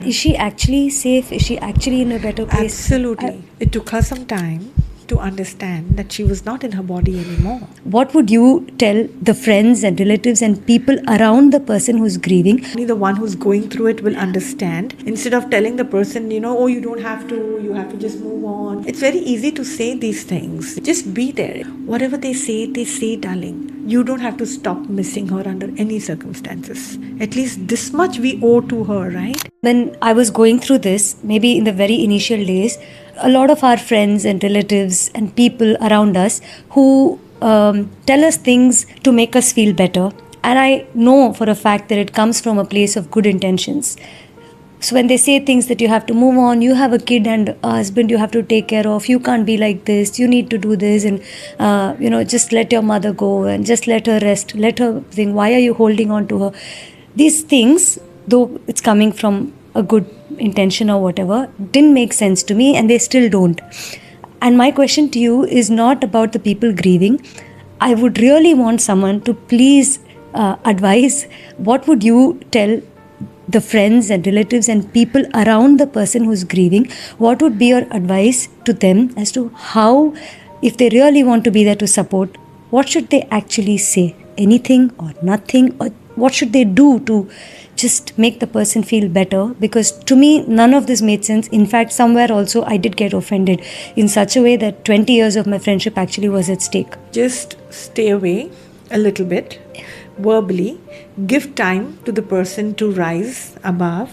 is she actually safe? Is she actually in a better place? Absolutely. It took her some time to understand that she was not in her body anymore. What would you tell the friends and relatives and people around the person who's grieving? Only the one who's going through it will understand. Instead of telling the person, oh, you don't have to, you have to just move on. It's very easy to say these things. Just be there. Whatever they say, darling. You don't have to stop missing her under any circumstances. At least this much we owe to her, right? When I was going through this, maybe in the very initial days, a lot of our friends and relatives and people around us who tell us things to make us feel better. And I know for a fact that it comes from a place of good intentions. So when they say things that you have to move on, you have a kid and a husband you have to take care of, you can't be like this, you need to do this, and just let your mother go and just let her rest, let her think, why are you holding on to her? These things, though it's coming from a good intention or whatever, didn't make sense to me, and they still don't. And my question to you is not about the people grieving. I would really want someone to please advise. What would you tell the friends and relatives and people around the person who's grieving? What would be your advice to them as to how, if they really want to be there to support, what should they actually say? Anything or nothing? Or what should they do to just make the person feel better? Because to me, none of this made sense. In fact, somewhere also I did get offended in such a way that 20 years of my friendship actually was at stake. Just stay away a little bit, verbally. Give time to the person to rise above,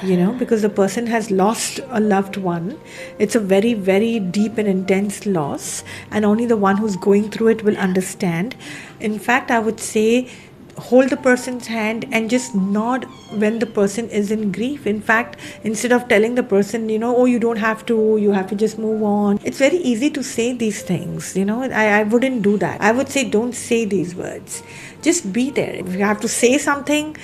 because the person has lost a loved one. It's a very, very deep and intense loss, and only the one who's going through it will understand. In fact, I would say, hold the person's hand and just nod when the person is in grief. In fact, instead of telling the person, oh, you don't have to, you have to just move on. It's very easy to say these things, I wouldn't do that. I would say, don't say these words. Just be there. If you have to say something,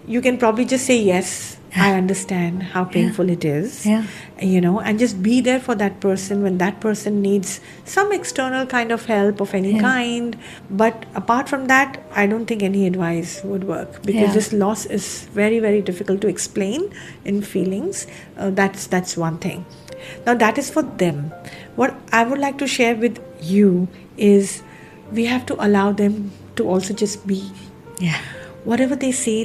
you can probably just say, yes, I understand how painful it is, and just be there for that person when that person needs some external kind of help of any kind. But apart from that, I don't think any advice would work, because this loss is very, very difficult to explain in feelings. That's one thing. Now that is for them. What I would like to share with you is, we have to allow them to also just be. Whatever they say,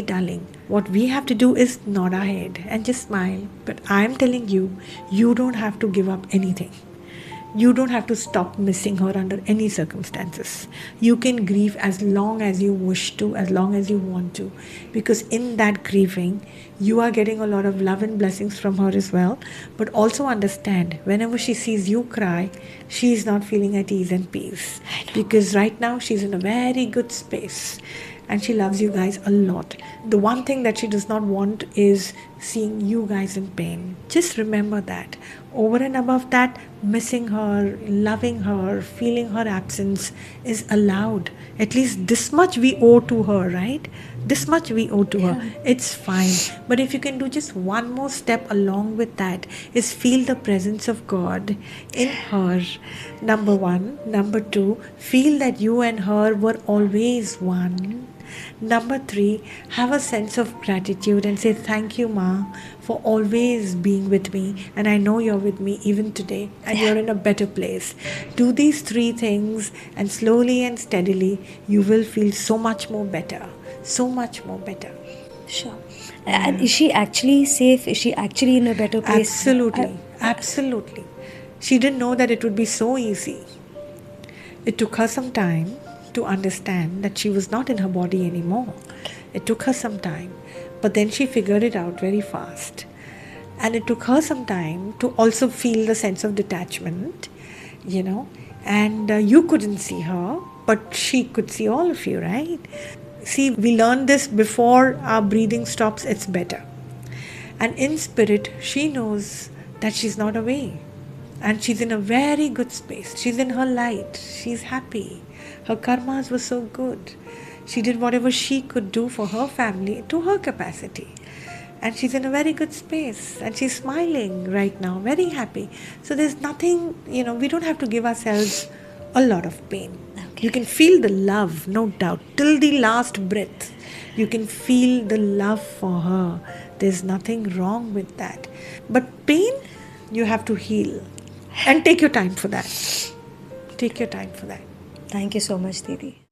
darling. What we have to do is nod our head and just smile. But I'm telling you, you don't have to give up anything. You don't have to stop missing her under any circumstances. You can grieve as long as you wish to, as long as you want to. Because in that grieving, you are getting a lot of love and blessings from her as well. But also understand, whenever she sees you cry, she is not feeling at ease and peace. Because right now, she's in a very good space. And she loves you guys a lot. The one thing that she does not want is seeing you guys in pain. Just remember that. Over and above that, missing her, loving her, feeling her absence is allowed. At least this much we owe to her, right? This much we owe to her. It's fine. But if you can do just one more step along with that, is feel the presence of God in her. Number one. Number two, feel that you and her were always one. Number three, have a sense of gratitude and say, thank you, Ma, for always being with me. And I know you're with me even today, and you're in a better place. Do these three things, and slowly and steadily, you will feel so much more better. So much more better. Sure. And is she actually safe? Is she actually in a better place? Absolutely. Absolutely. She didn't know that it would be so easy. It took her some time to understand that she was not in her body anymore. It took her some time, but then she figured it out very fast. And it took her some time to also feel the sense of detachment, and you couldn't see her, but she could see all of you, right? See, we learned this before our breathing stops, it's better. And in spirit, she knows that she's not away. And she's in a very good space. She's in her light. She's happy. Her karmas were so good. She did whatever she could do for her family to her capacity. And she's in a very good space. And she's smiling right now, very happy. So there's nothing, we don't have to give ourselves a lot of pain. Okay. You can feel the love, no doubt, till the last breath. You can feel the love for her, There's nothing wrong with that. But pain, you have to heal. And take your time for that. Take your time for that. Thank you so much, Didi.